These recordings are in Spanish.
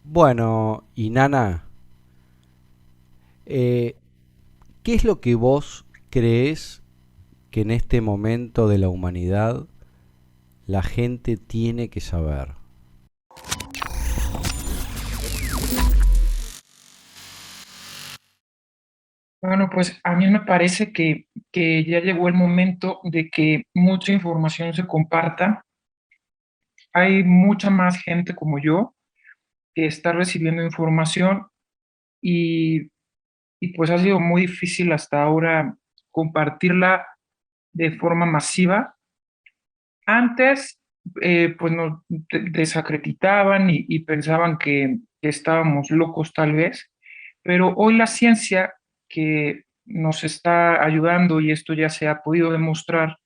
Bueno, y Nana, eh, ¿qué es lo que vos crees que en este momento de la humanidad la gente tiene que saber? Bueno, pues a mí me parece que ya llegó el momento de que mucha información se comparta. Hay mucha más gente como yo que está recibiendo información y, y pues ha sido muy difícil hasta ahora compartirla de forma masiva. Antes, pues nos desacreditaban y pensaban que estábamos locos tal vez, pero hoy la ciencia que nos está ayudando, y esto ya se ha podido demostrar,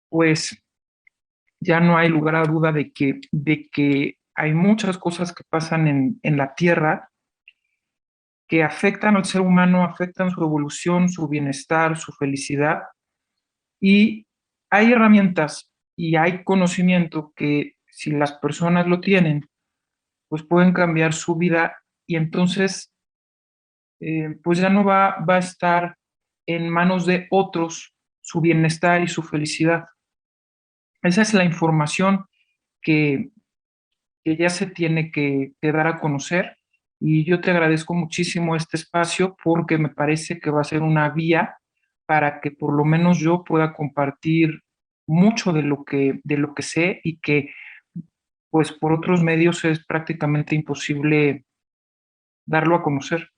pues ya no hay lugar a duda de que hay muchas cosas que pasan en la Tierra que afectan al ser humano, afectan su evolución, su bienestar, su felicidad, y hay herramientas y hay conocimiento que si las personas lo tienen, pues pueden cambiar su vida y entonces pues ya no va a estar en manos de otros su bienestar y su felicidad. Esa es la información que, que ya se tiene que dar a conocer y yo te agradezco muchísimo este espacio porque me parece que va a ser una vía para que por lo menos yo pueda compartir mucho de lo que sé y que pues por otros medios es prácticamente imposible darlo a conocer.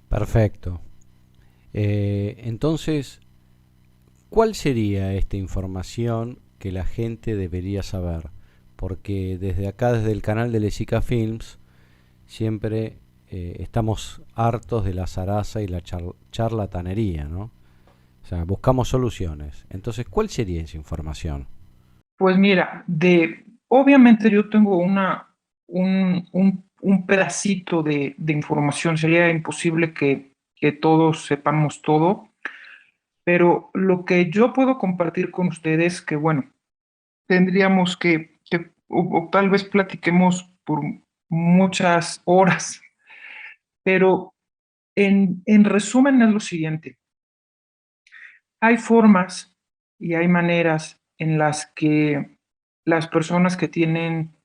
Perfecto. Entonces, ¿cuál sería esta información que la gente debería saber? Porque desde acá, desde el canal de Lesica Films, siempre estamos hartos de la zaraza y la charlatanería, ¿no? O sea, buscamos soluciones. Entonces, ¿cuál sería esa información? Pues mira, obviamente yo tengo un pedacito de información, sería imposible que todos sepamos todo, pero lo que yo puedo compartir con ustedes, que bueno, tendríamos o tal vez platiquemos por muchas horas, pero en resumen es lo siguiente, hay formas y hay maneras en las que las personas que tienen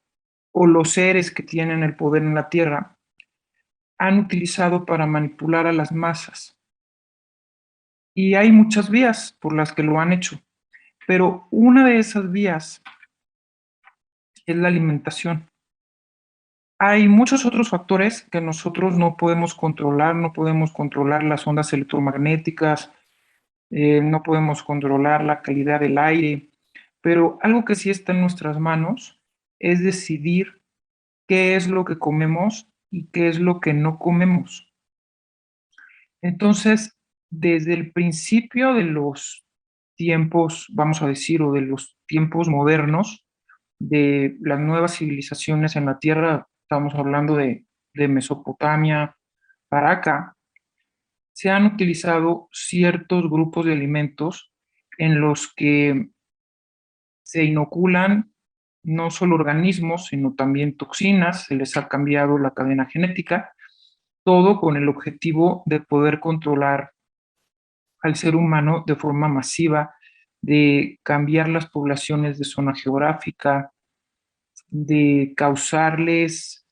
o los seres que tienen el poder en la Tierra han utilizado para manipular a las masas. Y hay muchas vías por las que lo han hecho, pero una de esas vías es la alimentación. Hay muchos otros factores que nosotros no podemos controlar, no podemos controlar las ondas electromagnéticas, no podemos controlar la calidad del aire, pero algo que sí está en nuestras manos es decidir qué es lo que comemos y qué es lo que no comemos. Entonces, desde el principio de los tiempos, vamos a decir, o de los tiempos modernos, de las nuevas civilizaciones en la Tierra, estamos hablando de Mesopotamia para acá, se han utilizado ciertos grupos de alimentos en los que se inoculan no solo organismos, sino también toxinas, se les ha cambiado la cadena genética, todo con el objetivo de poder controlar al ser humano de forma masiva, de cambiar las poblaciones de zona geográfica, de causarles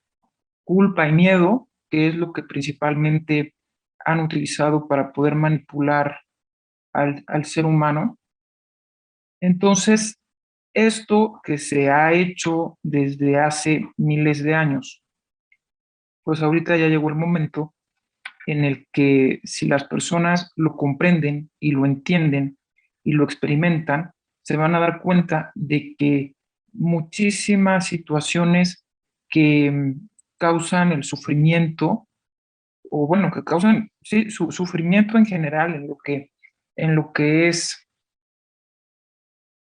culpa y miedo, que es lo que principalmente han utilizado para poder manipular al ser humano. Entonces, esto que se ha hecho desde hace miles de años, pues ahorita ya llegó el momento en el que si las personas lo comprenden y lo entienden y lo experimentan, se van a dar cuenta de que muchísimas situaciones que causan el sufrimiento, o bueno, que causan, sí, sufrimiento en general en lo que es,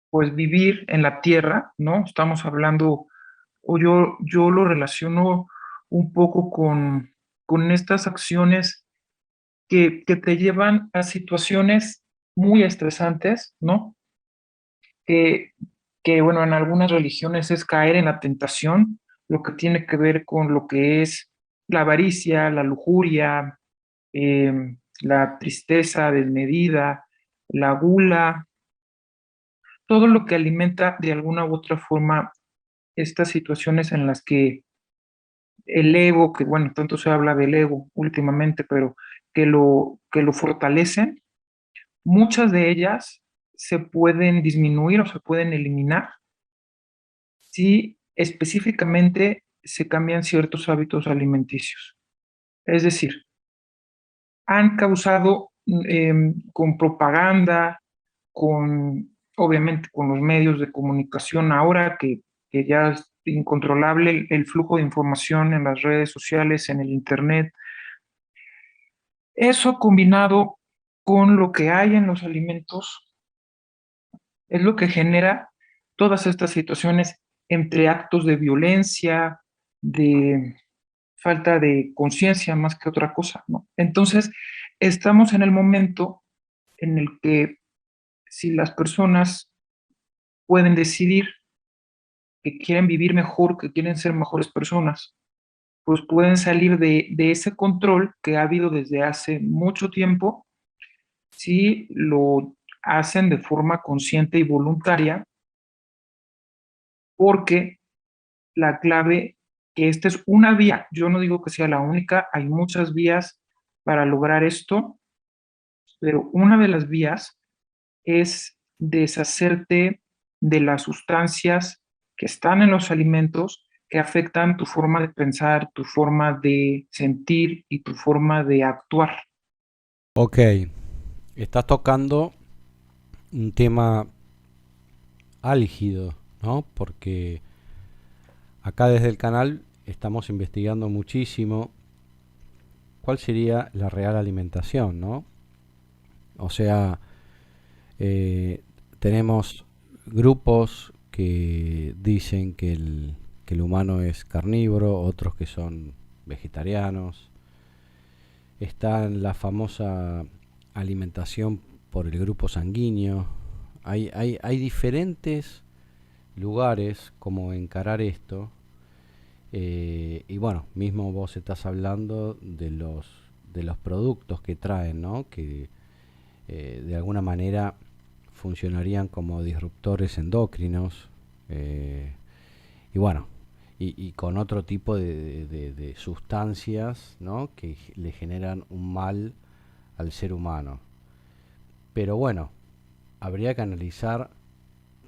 pues, vivir en la tierra, ¿no? Estamos hablando, o yo lo relaciono un poco con estas acciones que te llevan a situaciones muy estresantes, ¿no? Que, que, bueno, en algunas religiones es caer en la tentación, lo que tiene que ver con lo que es la avaricia, la lujuria, la tristeza desmedida, la gula, todo lo que alimenta de alguna u otra forma estas situaciones en las que el ego, que bueno, tanto se habla del ego últimamente, pero que lo fortalecen, muchas de ellas se pueden disminuir o se pueden eliminar si específicamente se cambian ciertos hábitos alimenticios. Es decir, han causado con propaganda, con obviamente con los medios de comunicación ahora que ya es incontrolable el flujo de información en las redes sociales, en el internet. Eso combinado con lo que hay en los alimentos es lo que genera todas estas situaciones entre actos de violencia, de falta de conciencia más que otra cosa, ¿no? Entonces, estamos en el momento en el que si las personas pueden decidir que quieren vivir mejor, que quieren ser mejores personas, pues pueden salir de ese control que ha habido desde hace mucho tiempo si lo hacen de forma consciente y voluntaria, porque la clave, que esta es una vía, yo no digo que sea la única, hay muchas vías para lograr esto, pero una de las vías es deshacerte de las sustancias que están en los alimentos que afectan tu forma de pensar, tu forma de sentir y tu forma de actuar. Ok, estás tocando un tema álgido, ¿no? Porque acá desde el canal estamos investigando muchísimo cuál sería la real alimentación, ¿no? O sea, eh, tenemos grupos que dicen que el humano es carnívoro, otros que son vegetarianos. Está la famosa alimentación por el grupo sanguíneo. Hay diferentes lugares como encarar esto. Y bueno, mismo vos estás hablando de los productos que traen, ¿no? Que de alguna manera funcionarían como disruptores endocrinos. eh, y bueno, y con otro tipo de sustancias, ¿no? Que le generan un mal al ser humano. Pero bueno, habría que analizar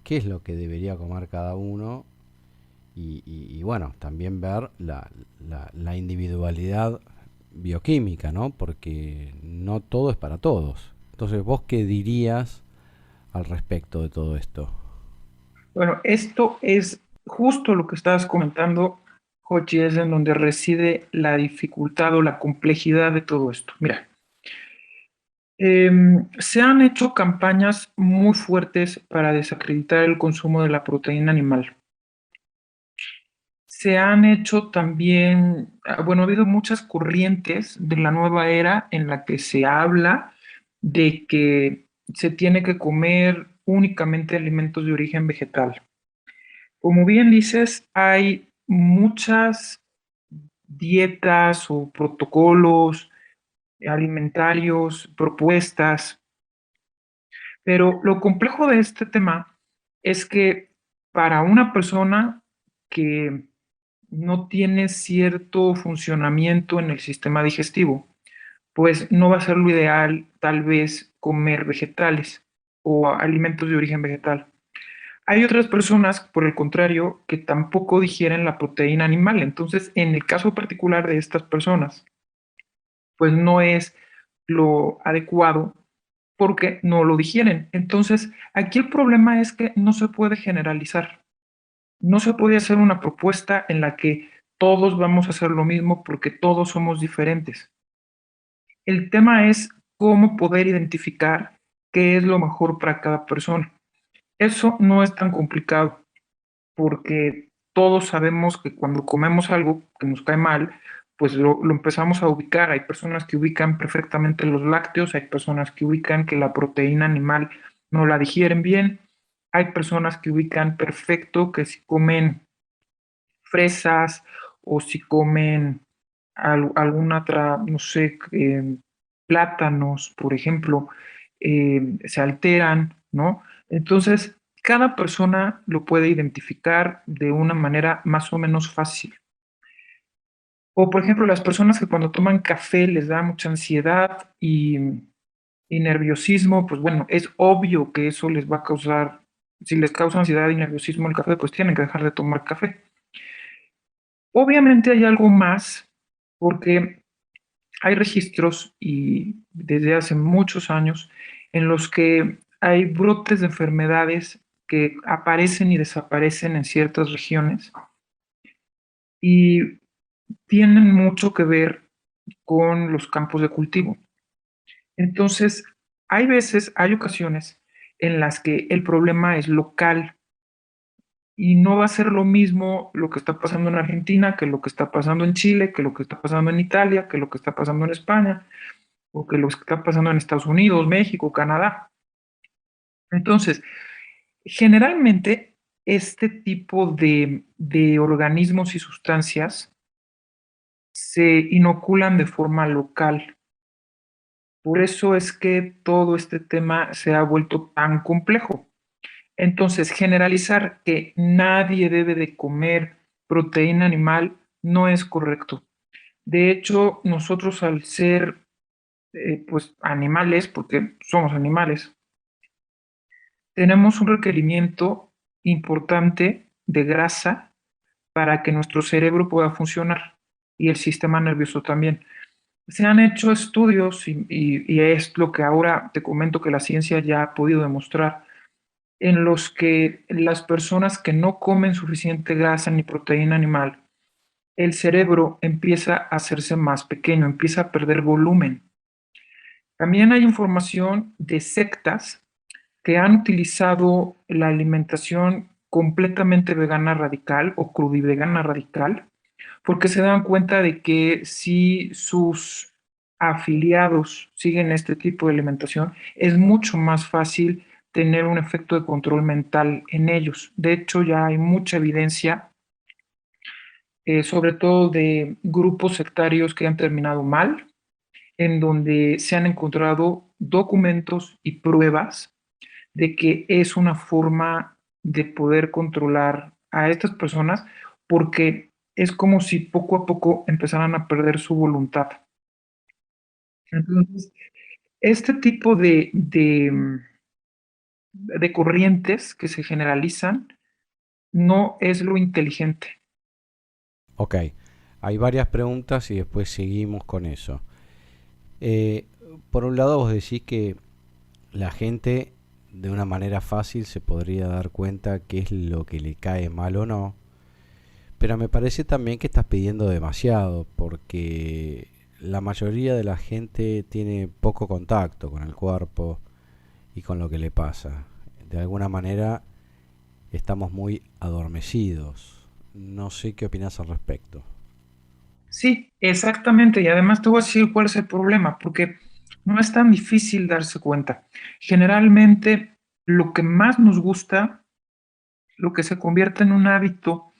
qué es lo que debería comer cada uno y bueno, también ver la individualidad bioquímica, ¿no? Porque no todo es para todos. Entonces, ¿vos qué dirías al respecto de todo esto? Bueno, esto es justo lo que estabas comentando, Jochi, es en donde reside la dificultad o la complejidad de todo esto. Mira, se han hecho campañas muy fuertes para desacreditar el consumo de la proteína animal. Se han hecho también, bueno, ha habido muchas corrientes de la nueva era en la que se habla de que se tiene que comer únicamente alimentos de origen vegetal. Como bien dices, hay muchas dietas o protocolos alimentarios, propuestas, pero lo complejo de este tema es que para una persona que no tiene cierto funcionamiento en el sistema digestivo, pues no va a ser lo ideal tal vez comer vegetales o alimentos de origen vegetal. Hay otras personas, por el contrario, que tampoco digieren la proteína animal. Entonces, en el caso particular de estas personas, pues no es lo adecuado porque no lo digieren. Entonces, aquí el problema es que no se puede generalizar. No se puede hacer una propuesta en la que todos vamos a hacer lo mismo porque todos somos diferentes. El tema es cómo poder identificar qué es lo mejor para cada persona. Eso no es tan complicado porque todos sabemos que cuando comemos algo que nos cae mal, pues lo empezamos a ubicar. Hay personas que ubican perfectamente los lácteos, hay personas que ubican que la proteína animal no la digieren bien, hay personas que ubican perfecto que si comen fresas o si comen alguna otra, no sé, plátanos, por ejemplo, se alteran, ¿no? Entonces, cada persona lo puede identificar de una manera más o menos fácil. O, por ejemplo, las personas que cuando toman café les da mucha ansiedad y nerviosismo, pues bueno, es obvio que eso les va a causar, si les causa ansiedad y nerviosismo el café, pues tienen que dejar de tomar café. Obviamente hay algo más, porque hay registros y desde hace muchos años en los que hay brotes de enfermedades que aparecen y desaparecen en ciertas regiones y tienen mucho que ver con los campos de cultivo. Entonces, hay veces, hay ocasiones en las que el problema es local y no va a ser lo mismo lo que está pasando en Argentina que lo que está pasando en Chile, que lo que está pasando en Italia, que lo que está pasando en España o que lo que está pasando en Estados Unidos, México, Canadá. Entonces, generalmente este tipo de organismos y sustancias se inoculan de forma local. Por eso es que todo este tema se ha vuelto tan complejo. Entonces, generalizar que nadie debe de comer proteína animal no es correcto. De hecho, nosotros al ser pues animales, porque somos animales, tenemos un requerimiento importante de grasa para que nuestro cerebro pueda funcionar y el sistema nervioso también. Se han hecho estudios y es lo que ahora te comento que la ciencia ya ha podido demostrar, en los que las personas que no comen suficiente grasa ni proteína animal, el cerebro empieza a hacerse más pequeño, empieza a perder volumen. También hay información de sectas que han utilizado la alimentación completamente vegana radical o crudivegana radical, porque se dan cuenta de que si sus afiliados siguen este tipo de alimentación, es mucho más fácil tener un efecto de control mental en ellos. De hecho, ya hay mucha evidencia, sobre todo de grupos sectarios que han terminado mal, en donde se han encontrado documentos y pruebas de que es una forma de poder controlar a estas personas porque es como si poco a poco empezaran a perder su voluntad. Entonces, este tipo de corrientes que se generalizan no es lo inteligente. Ok, hay varias preguntas y después seguimos con eso. Eh, por un lado vos decís que la gente de una manera fácil se podría dar cuenta qué es lo que le cae mal o no, pero me parece también que estás pidiendo demasiado porque la mayoría de la gente tiene poco contacto con el cuerpo y con lo que le pasa. De alguna manera estamos muy adormecidos. No sé qué opinas al respecto. Sí, exactamente. Y además te voy a decir cuál es el problema, porque no es tan difícil darse cuenta. Generalmente, lo que más nos gusta, lo que se convierte en un hábito,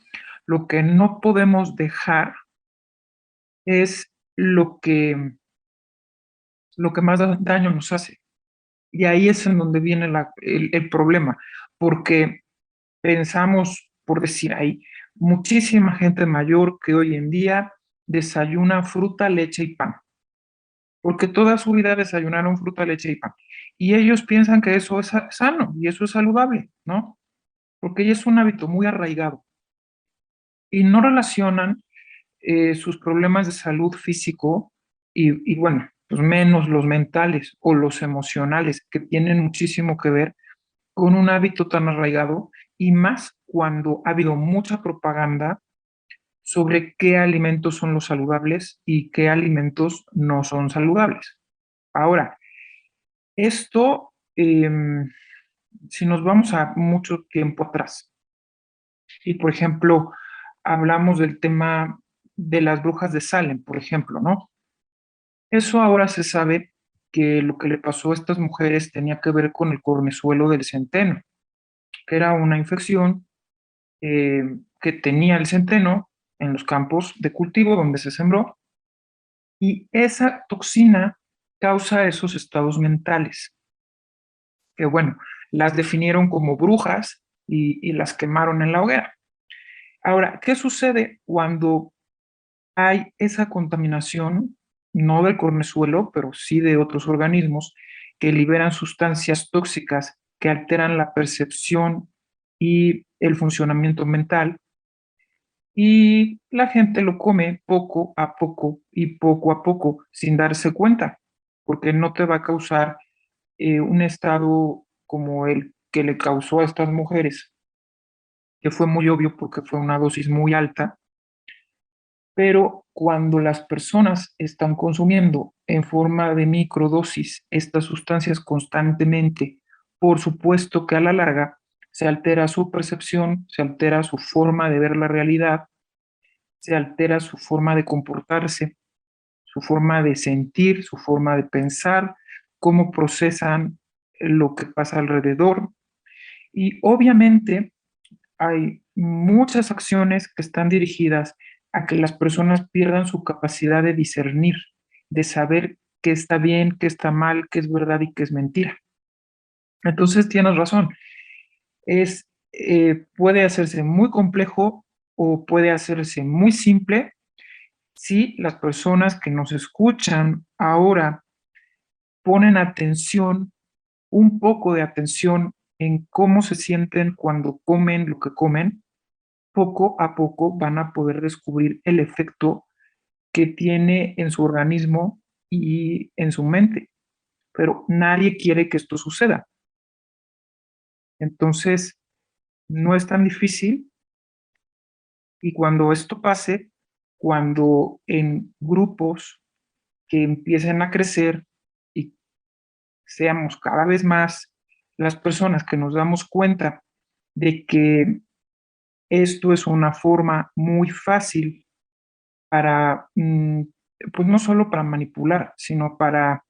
lo que no podemos dejar, es lo que más daño nos hace. Y ahí es en donde viene el problema, porque pensamos, por decir ahí, muchísima gente mayor que hoy en día desayuna fruta, leche y pan, porque toda su vida desayunaron fruta, leche y pan. Y ellos piensan que eso es sano y eso es saludable, ¿no? Porque ya es un hábito muy arraigado y no relacionan sus problemas de salud físico y bueno, pues menos los mentales o los emocionales, que tienen muchísimo que ver con un hábito tan arraigado y más cuando ha habido mucha propaganda sobre qué alimentos son los saludables y qué alimentos no son saludables. Ahora, esto, si nos vamos a mucho tiempo atrás, y por ejemplo, hablamos del tema de las brujas de Salem, por ejemplo, ¿no? Eso ahora se sabe que lo que le pasó a estas mujeres tenía que ver con el cornezuelo del centeno, que era una infección que tenía el centeno en los campos de cultivo donde se sembró, y esa toxina causa esos estados mentales, que bueno, las definieron como brujas y las quemaron en la hoguera. Ahora, ¿qué sucede cuando hay esa contaminación, no del cornezuelo, pero sí de otros organismos que liberan sustancias tóxicas que alteran la percepción y el funcionamiento mental? Y la gente lo come poco a poco y poco a poco sin darse cuenta, porque no te va a causar un estado como el que le causó a estas mujeres, que fue muy obvio porque fue una dosis muy alta. Pero cuando las personas están consumiendo en forma de microdosis estas sustancias constantemente, por supuesto que a la larga se altera su percepción, se altera su forma de ver la realidad, se altera su forma de comportarse, su forma de sentir, su forma de pensar, cómo procesan lo que pasa alrededor. Y obviamente hay muchas acciones que están dirigidas a que las personas pierdan su capacidad de discernir, de saber qué está bien, qué está mal, qué es verdad y qué es mentira. Entonces tienes razón, puede hacerse muy complejo o puede hacerse muy simple si las personas que nos escuchan ahora ponen atención, un poco de atención en cómo se sienten cuando comen lo que comen. Poco a poco van a poder descubrir el efecto que tiene en su organismo y en su mente, pero nadie quiere que esto suceda. Entonces, no es tan difícil, y cuando esto pase, cuando en grupos que empiecen a crecer y seamos cada vez más las personas que nos damos cuenta de que esto es una forma muy fácil para, pues no solo para manipular, sino para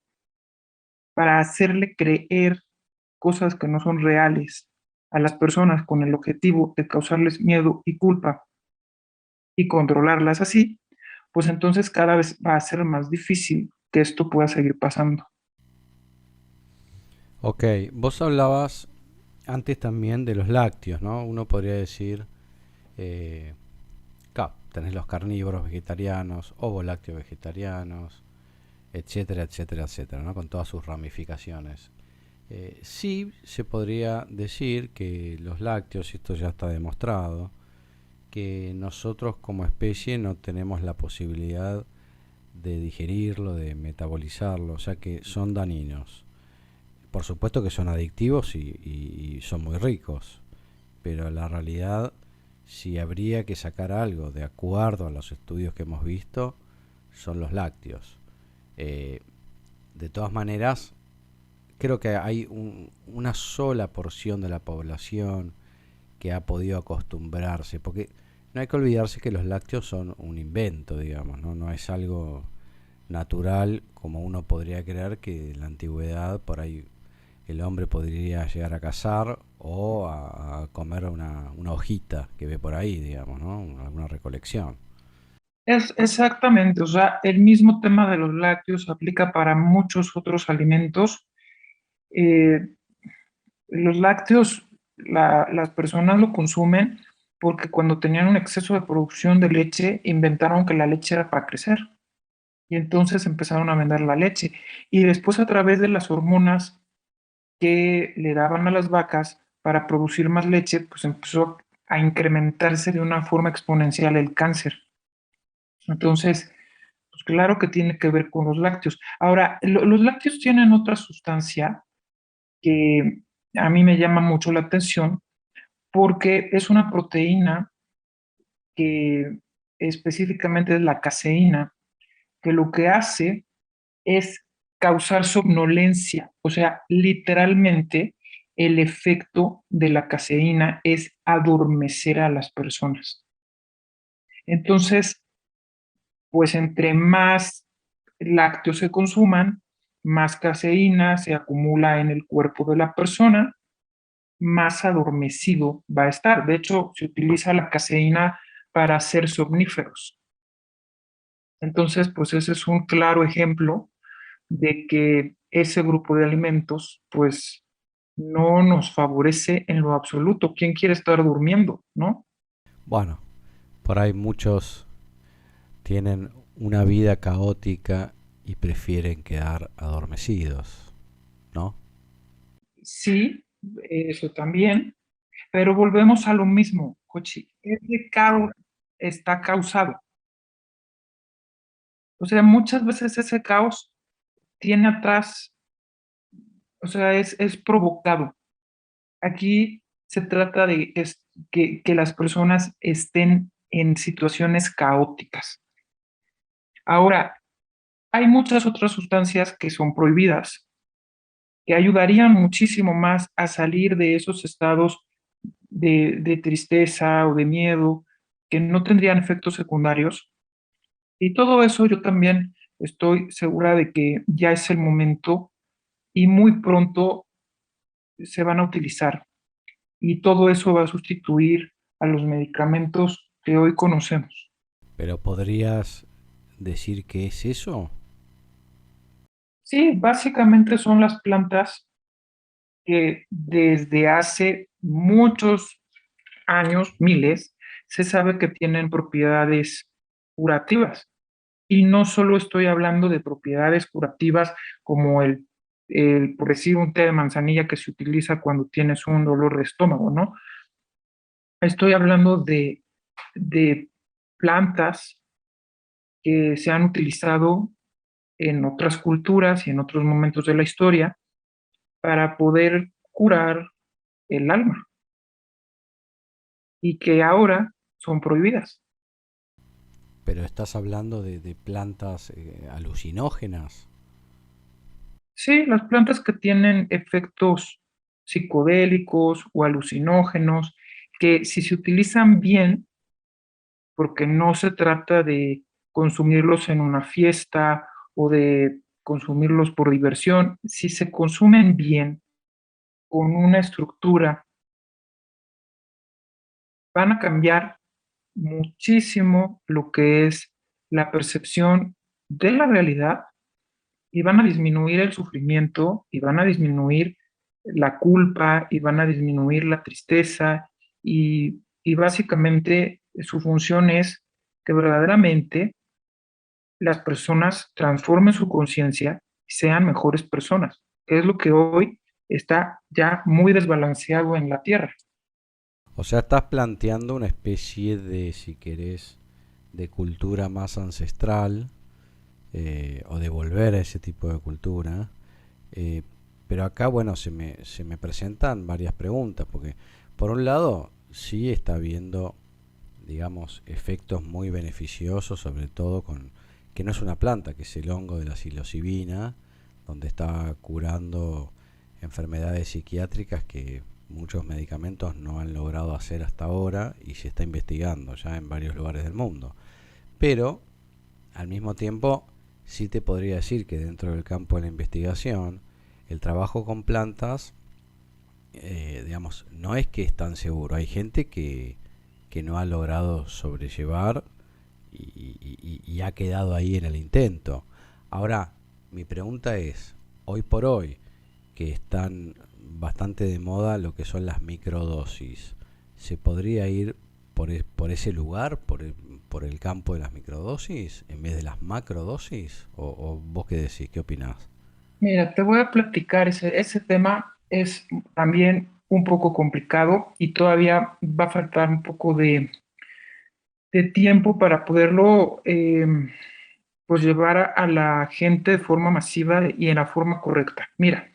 hacerle creer cosas que no son reales a las personas con el objetivo de causarles miedo y culpa y controlarlas así, pues entonces cada vez va a ser más difícil que esto pueda seguir pasando. Ok, vos hablabas antes también de los lácteos, ¿no? Uno podría decir, eh, claro, tenés los carnívoros vegetarianos, ovolácteos vegetarianos, etcétera, etcétera, etcétera, ¿no? Con todas sus ramificaciones. Sí se podría decir que los lácteos, y esto ya está demostrado, que nosotros como especie no tenemos la posibilidad de digerirlo, de metabolizarlo, o sea que son dañinos. Por supuesto que son adictivos y son muy ricos, pero la realidad, si habría que sacar algo de acuerdo a los estudios que hemos visto, son los lácteos. Eh, de todas maneras, creo que hay una sola porción de la población que ha podido acostumbrarse, porque no hay que olvidarse que los lácteos son un invento, digamos, ¿no? No es algo natural como uno podría creer que en la antigüedad por ahí el hombre podría llegar a cazar o a comer una hojita que ve por ahí, digamos, ¿no? Alguna recolección. Es exactamente, o sea, el mismo tema de los lácteos aplica para muchos otros alimentos. Eh, los lácteos, las personas lo consumen porque cuando tenían un exceso de producción de leche, inventaron que la leche era para crecer. Y entonces empezaron a vender la leche. Y después a través de las hormonas que le daban a las vacas para producir más leche, pues empezó a incrementarse de una forma exponencial el cáncer. Entonces, pues claro que tiene que ver con los lácteos. Ahora, los lácteos tienen otra sustancia que a mí me llama mucho la atención porque es una proteína que específicamente es la caseína, que lo que hace es causar somnolencia, o sea, literalmente el efecto de la caseína es adormecer a las personas. Entonces, pues entre más lácteos se consuman, más caseína se acumula en el cuerpo de la persona más adormecido va a estar. De hecho, se utiliza la caseína para hacer somníferos. Entonces, pues ese es un claro ejemplo de que ese grupo de alimentos, pues no nos favorece en lo absoluto. ¿Quién quiere estar durmiendo, no? Bueno, por ahí muchos tienen una vida caótica y prefieren quedar adormecidos, ¿no? Sí, eso también, pero volvemos a lo mismo, Cochi. Ese caos está causado. O sea, muchas veces ese caos tiene atrás, o sea, es provocado. Aquí se trata de que las personas estén en situaciones caóticas. Ahora, hay muchas otras sustancias que son prohibidas, que ayudarían muchísimo más a salir de esos estados de tristeza o de miedo, que no tendrían efectos secundarios. Y todo eso yo también estoy segura de que ya es el momento y muy pronto se van a utilizar. Y todo eso va a sustituir a los medicamentos que hoy conocemos. Pero ¿podrías decir qué es eso? Sí, básicamente son las plantas que desde hace muchos años, miles, se sabe que tienen propiedades curativas. Y no solo estoy hablando de propiedades curativas como por decir, un té de manzanilla que se utiliza cuando tienes un dolor de estómago, ¿no? Estoy hablando de plantas que se han utilizado en otras culturas y en otros momentos de la historia para poder curar el alma y que ahora son prohibidas. Pero estás hablando de plantas alucinógenas. Sí, las plantas que tienen efectos psicodélicos o alucinógenos, que si se utilizan bien, porque no se trata de consumirlos en una fiesta o de consumirlos por diversión, si se consumen bien, con una estructura, van a cambiar muchísimo lo que es la percepción de la realidad y van a disminuir el sufrimiento y van a disminuir la culpa y van a disminuir la tristeza y básicamente su función es que verdaderamente las personas transformen su conciencia y sean mejores personas, que es lo que hoy está ya muy desbalanceado en la Tierra. O sea, estás planteando una especie de, si querés, de cultura más ancestral, o de volver a ese tipo de cultura. eh, pero acá, bueno, se me presentan varias preguntas, porque por un lado sí está habiendo, digamos, efectos muy beneficiosos, sobre todo con que no es una planta, que es el hongo de la psilocibina, donde está curando enfermedades psiquiátricas que muchos medicamentos no han logrado hacer hasta ahora y se está investigando ya en varios lugares del mundo. Pero al mismo tiempo sí te podría decir que dentro del campo de la investigación el trabajo con plantas, digamos, no es que es tan seguro. Hay gente que no ha logrado sobrellevar y ha quedado ahí en el intento. Ahora, mi pregunta es, hoy por hoy, que están bastante de moda lo que son las microdosis, ¿se podría ir por ese lugar, por el campo de las microdosis, en vez de las macrodosis? ¿O vos qué decís? ¿Qué opinás? Mira, te voy a platicar, ese tema es también un poco complicado y todavía va a faltar un poco de tiempo para poderlo pues llevar a la gente de forma masiva y en la forma correcta. Mira,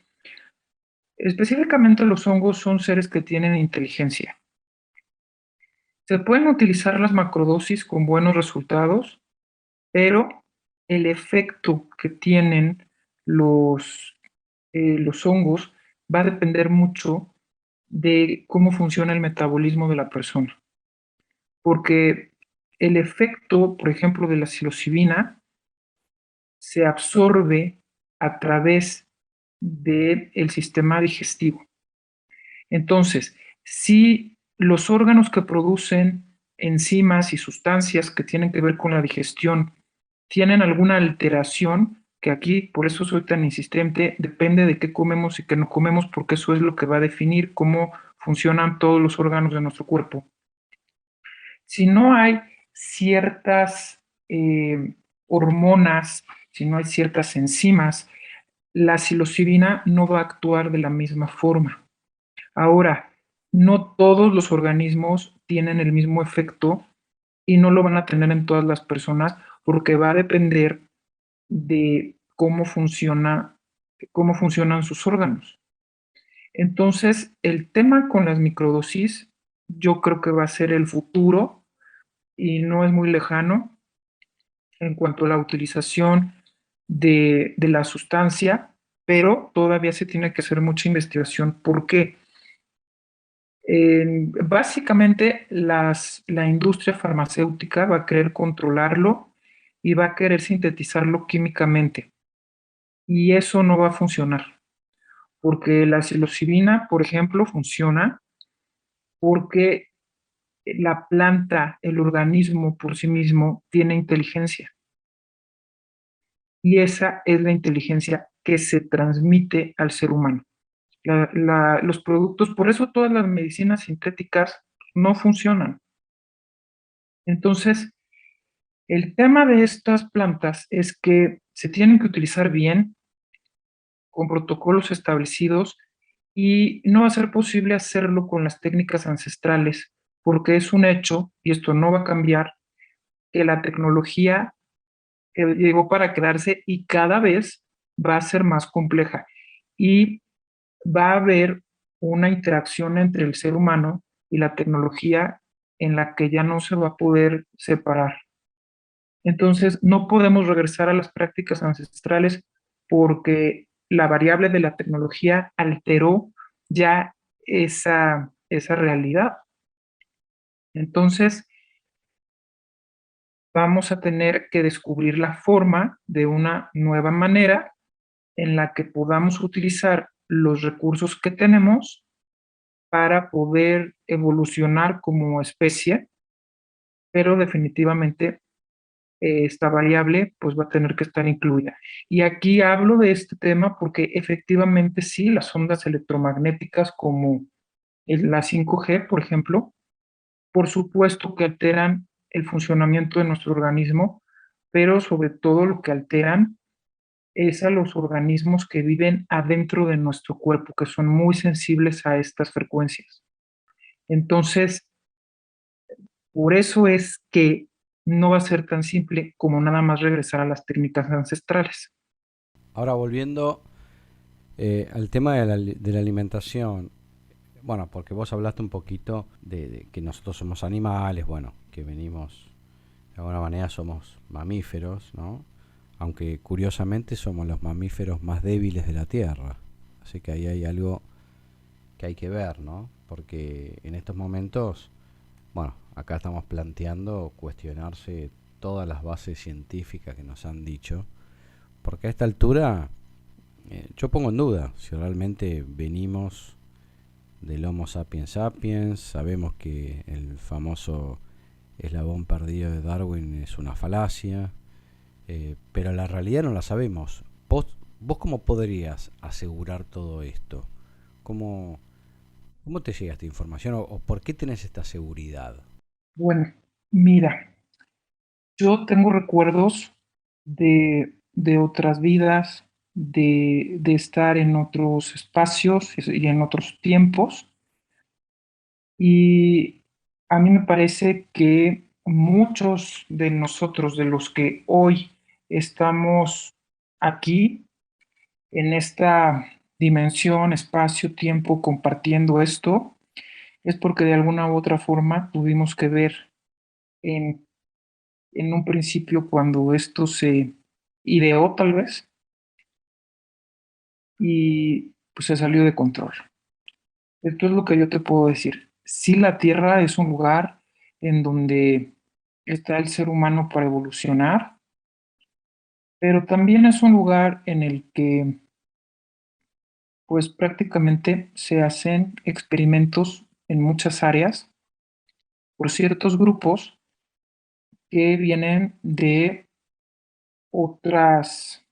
específicamente los hongos son seres que tienen inteligencia. Se pueden utilizar las macrodosis con buenos resultados, pero el efecto que tienen los hongos va a depender mucho de cómo funciona el metabolismo de la persona. Porque el efecto, por ejemplo, de la psilocibina se absorbe a través del sistema digestivo. Entonces, si los órganos que producen enzimas y sustancias que tienen que ver con la digestión tienen alguna alteración, que aquí, por eso soy tan insistente, depende de qué comemos y qué no comemos, porque eso es lo que va a definir cómo funcionan todos los órganos de nuestro cuerpo. Si no hay ciertas hormonas, si no hay ciertas enzimas, la psilocibina no va a actuar de la misma forma. Ahora, no todos los organismos tienen el mismo efecto y no lo van a tener en todas las personas porque va a depender de cómo funcionan sus órganos. Entonces, el tema con las microdosis, yo creo que va a ser el futuro y no es muy lejano en cuanto a la utilización de la sustancia, pero todavía se tiene que hacer mucha investigación. ¿Por qué? Básicamente, la industria farmacéutica va a querer controlarlo y va a querer sintetizarlo químicamente. Y eso no va a funcionar, porque la psilocibina, por ejemplo, funciona porque la planta, el organismo por sí mismo, tiene inteligencia. Y esa es la inteligencia que se transmite al ser humano. Los productos, por eso todas las medicinas sintéticas no funcionan. Entonces, el tema de estas plantas es que se tienen que utilizar bien, con protocolos establecidos, y no va a ser posible hacerlo con las técnicas ancestrales, porque es un hecho, y esto no va a cambiar, que la tecnología llegó para quedarse y cada vez va a ser más compleja. Y va a haber una interacción entre el ser humano y la tecnología en la que ya no se va a poder separar. Entonces, no podemos regresar a las prácticas ancestrales porque la variable de la tecnología alteró ya esa realidad. Entonces, vamos a tener que descubrir la forma de una nueva manera en la que podamos utilizar los recursos que tenemos para poder evolucionar como especie, pero definitivamente esta variable pues va a tener que estar incluida. Y aquí hablo de este tema porque efectivamente sí, las ondas electromagnéticas como la 5G, por ejemplo, por supuesto que alteran el funcionamiento de nuestro organismo, pero sobre todo lo que alteran es a los organismos que viven adentro de nuestro cuerpo, que son muy sensibles a estas frecuencias. Entonces, por eso es que no va a ser tan simple como nada más regresar a las técnicas ancestrales. Ahora volviendo al tema de la alimentación, bueno, porque vos hablaste un poquito de que nosotros somos animales, bueno, que venimos, de alguna manera somos mamíferos, ¿no? Aunque curiosamente somos los mamíferos más débiles de la Tierra. Así que ahí hay algo que hay que ver, ¿no? Porque en estos momentos, bueno, acá estamos planteando cuestionarse todas las bases científicas que nos han dicho, porque a esta altura yo pongo en duda si realmente venimos del Homo sapiens sapiens. Sabemos que el famoso eslabón perdido de Darwin es una falacia, pero la realidad no la sabemos. ¿Vos cómo podrías asegurar todo esto? ¿Cómo, cómo te llega esta información o por qué tenés esta seguridad? Bueno, mira, yo tengo recuerdos de otras vidas, de estar en otros espacios y en otros tiempos, y a mí me parece que muchos de nosotros, de los que hoy estamos aquí, en esta dimensión, espacio, tiempo, compartiendo esto, es porque de alguna u otra forma tuvimos que ver en, en un principio cuando esto se ideó tal vez y pues se salió de control. Esto es lo que yo te puedo decir. Sí, la Tierra es un lugar en donde está el ser humano para evolucionar, pero también es un lugar en el que pues prácticamente se hacen experimentos en muchas áreas por ciertos grupos que vienen de otras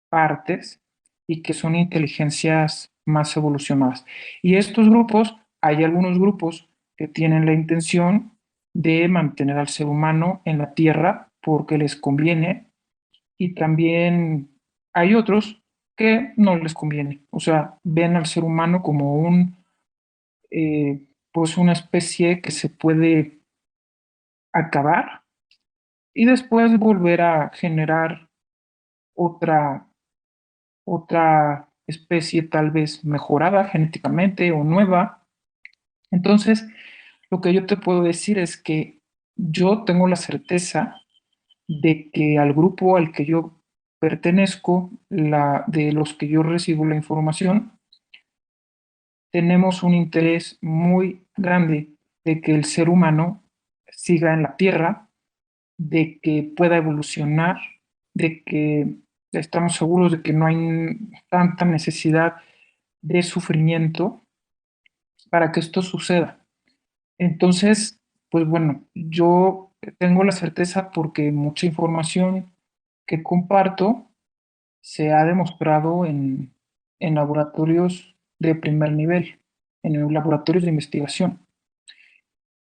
partes y que son inteligencias más evolucionadas. Y estos grupos, hay algunos grupos que tienen la intención de mantener al ser humano en la Tierra porque les conviene, y también hay otros que no les conviene. O sea, ven al ser humano como pues una especie que se puede acabar y después volver a generar otra, otra especie tal vez mejorada genéticamente o nueva. Entonces, lo que yo te puedo decir es que yo tengo la certeza de que al grupo al que yo pertenezco, de los que yo recibo la información, tenemos un interés muy grande de que el ser humano siga en la Tierra, de que pueda evolucionar, de que estamos seguros de que no hay tanta necesidad de sufrimiento para que esto suceda. Entonces, pues bueno, yo tengo la certeza porque mucha información que comparto se ha demostrado en laboratorios de primer nivel, en laboratorios de investigación.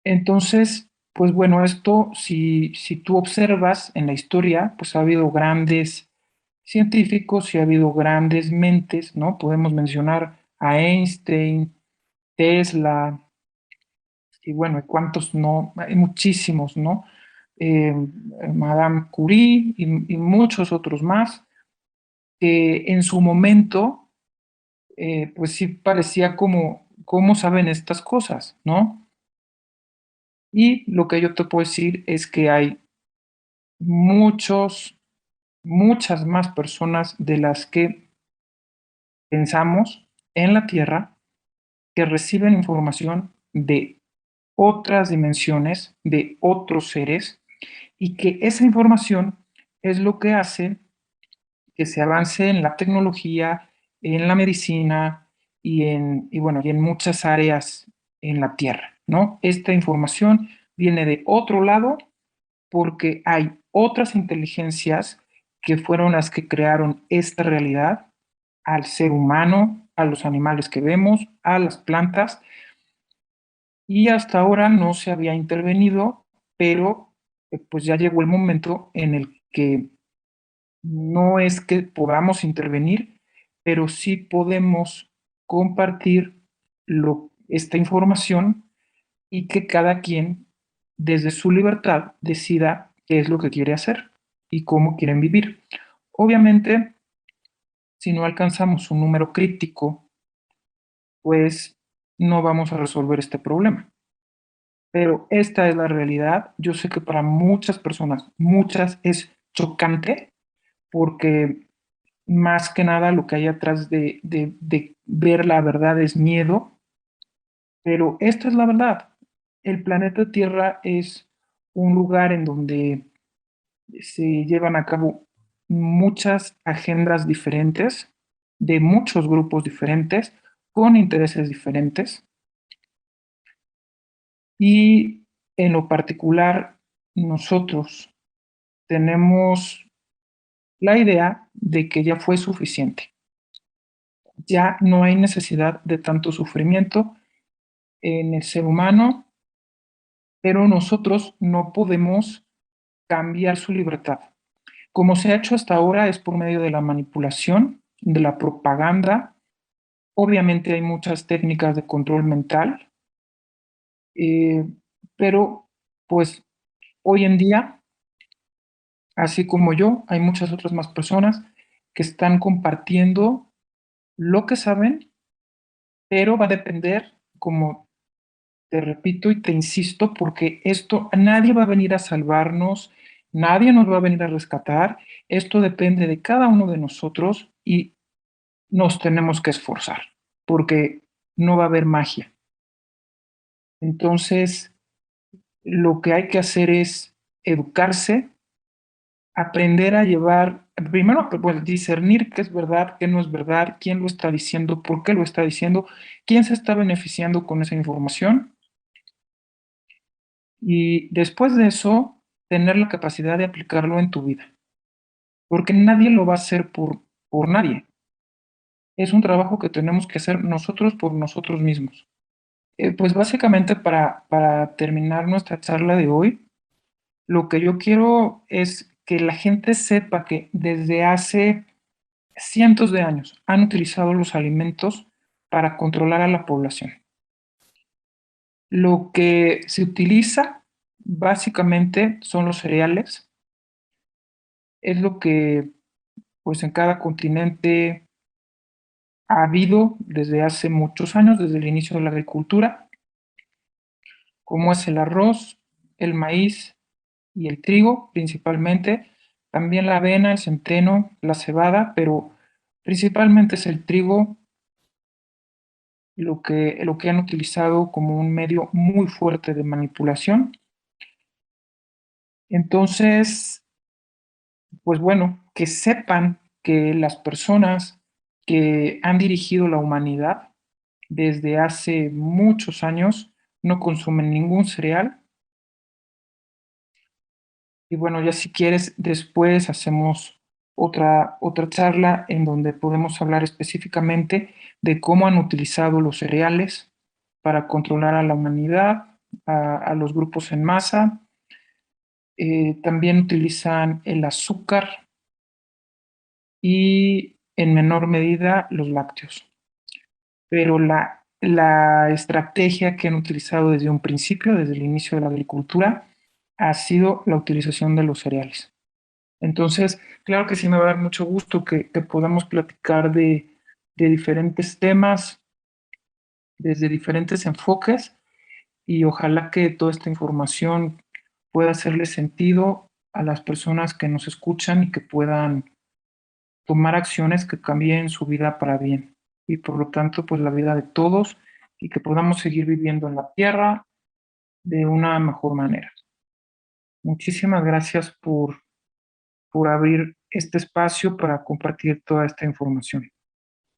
Entonces, pues bueno, esto, si tú observas en la historia, pues ha habido grandes científicos y ha habido grandes mentes, ¿no? Podemos mencionar a Einstein, Tesla, y bueno, ¿cuántos no? Hay muchísimos, ¿no? Eh, Madame Curie y muchos otros más, que en su momento, pues sí parecía como, ¿cómo saben estas cosas, no? Y lo que yo te puedo decir es que hay muchos, muchas más personas de las que pensamos en la Tierra que reciben información de otras dimensiones, de otros seres, y que esa información es lo que hace que se avance en la tecnología, en la medicina y bueno, y en muchas áreas en la Tierra, ¿no? Esta información viene de otro lado porque hay otras inteligencias que fueron las que crearon esta realidad al ser humano, a los animales que vemos, a las plantas, y hasta ahora no se había intervenido, pero pues ya llegó el momento en el que no es que podamos intervenir, pero sí podemos compartir esta información y que cada quien, desde su libertad, decida qué es lo que quiere hacer y cómo quieren vivir. Obviamente, si no alcanzamos un número crítico, pues no vamos a resolver este problema. Pero esta es la realidad. Yo sé que para muchas personas, muchas, es chocante porque más que nada lo que hay atrás de ver la verdad es miedo, pero esta es la verdad. El planeta Tierra es un lugar en donde se llevan a cabo muchas agendas diferentes, de muchos grupos diferentes, con intereses diferentes, y en lo particular nosotros tenemos la idea de que ya fue suficiente. Ya no hay necesidad de tanto sufrimiento en el ser humano, pero nosotros no podemos cambiar su libertad. Como se ha hecho hasta ahora es por medio de la manipulación, de la propaganda. Obviamente hay muchas técnicas de control mental, eh, pero pues hoy en día, así como yo, hay muchas otras más personas que están compartiendo lo que saben, pero va a depender, como te repito y te insisto, porque esto nadie va a venir a salvarnos, nadie nos va a venir a rescatar, esto depende de cada uno de nosotros y nos tenemos que esforzar, porque no va a haber magia. Entonces, lo que hay que hacer es educarse, aprender a llevar primero, pues, discernir qué es verdad, qué no es verdad, quién lo está diciendo, por qué lo está diciendo, quién se está beneficiando con esa información. Y después de eso, tener la capacidad de aplicarlo en tu vida, porque nadie lo va a hacer por nadie. Es un trabajo que tenemos que hacer nosotros por nosotros mismos. Pues básicamente para terminar nuestra charla de hoy, lo que yo quiero es que la gente sepa que desde hace cientos de años han utilizado los alimentos para controlar a la población. Lo que se utiliza básicamente son los cereales, es lo que pues en cada continente ha habido desde hace muchos años, desde el inicio de la agricultura, como es el arroz, el maíz y el trigo principalmente, también la avena, el centeno, la cebada, pero principalmente es el trigo lo que han utilizado como un medio muy fuerte de manipulación. Entonces, pues bueno, que sepan que las personas que han dirigido la humanidad desde hace muchos años no consumen ningún cereal. Y bueno, ya si quieres, después hacemos otra charla en donde podemos hablar específicamente de cómo han utilizado los cereales para controlar a la humanidad, a los grupos en masa. También utilizan el azúcar y en menor medida los lácteos. Pero la estrategia que han utilizado desde un principio, desde el inicio de la agricultura, ha sido la utilización de los cereales. Entonces, claro que sí me va a dar mucho gusto que podamos platicar de diferentes temas, desde diferentes enfoques, y ojalá que toda esta información pueda hacerle sentido a las personas que nos escuchan y que puedan tomar acciones que cambien su vida para bien y por lo tanto pues la vida de todos y que podamos seguir viviendo en la tierra de una mejor manera. Muchísimas gracias por abrir este espacio para compartir toda esta información.